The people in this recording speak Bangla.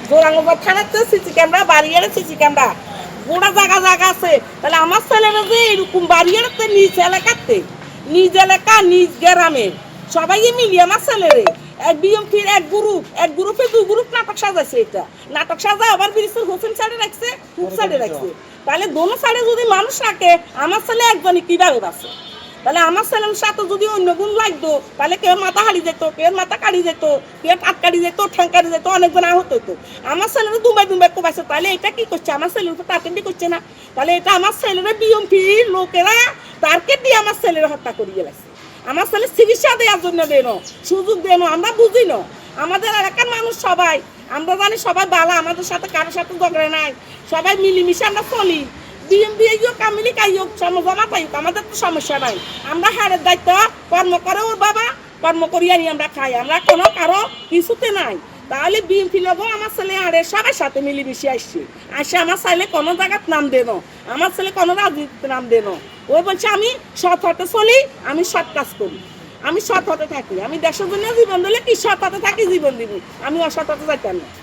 জোরাঙ্গবাদ থানাতে সিসি ক্যামেরা, বাড়িয়ারে সিসি ক্যামেরা, গোটা জায়গা জায়গা আছে। তাহলে আমার ছেলেরা যে এরকম বাড়িয়ারে নিজ এলাকাতে, নিজ এলাকা নিজ গ্রামের সবাই মিলিয়ে আমার ছেলেরে এক বিএমপির এক গ্রুপে দুই গ্রুপ নাটক সাজাইছে। এটা নাটক সাজা আবার ব্রিজের হোসেন সাইডে রাখছে, খুব সাইডে রাখছে। তাহলে দোনো সাইডে যদি মানুষ রাখে, আমার ছেলে একজনই কিভাবে বাঁচে? তাহলে আমার ছেলের সাথে যদি অন্য গুণ লাগতো, তাহলে কেউ মাথা হারিয়ে যেত, কেউ মাথা কাটি যেত, কেউ পাট কাটি যেত, ঠ্যাং কাটি যেত, অনেকজন আহত হতো। আমার ছেলের দুবাই দুবাই কোবাইছে। তাহলে এটা কি করছে? আমার ছেলের উপর টার্গেট করছে না? তাহলে এটা আমার ছেলের বিএমপির লোকেরা টার্গেট দিয়ে আমার ছেলের হত্যা করিয়ে গেছে। আমার ছেলে চিকিৎসা দেওয়ার জন্য দেন, সুযোগ দেন, আমরা বুঝি না। আমাদের এলাকার মানুষ সবাই, আমরা জানি সবাই বালা, আমাদের সাথে কারোর সাথে ঝগড়া নাই, সবাই মিলিমিশে আমরা চলি। বিএমপি কামিলি কাইক জমা পাইক, আমাদের তো সমস্যা নাই। আমরা হারের দায়িত্ব কর্ম করে ওর বাবা, কর্ম করিয়া নিয়ে আমরা খাই, আমরা কোনো কারো কিছুতে নাই। তাহলে বিএমপি লোক আমার ছেলে হারের সবার সাথে মিলিমিশে আসে আমার ছেলে কোনো জায়গার নাম দেন, আমার ছেলে কোনো রাজনীতিতে নাম দেন। ওই বলছে আমি সৎ হতে চলি, আমি সৎ কাজ করি, আমি সৎ হতে থাকি, আমি দেশের জন্য জীবন দিলে কি সৎ হতে থাকি জীবন দিব, আমি অসৎ হতে চাইতাম না।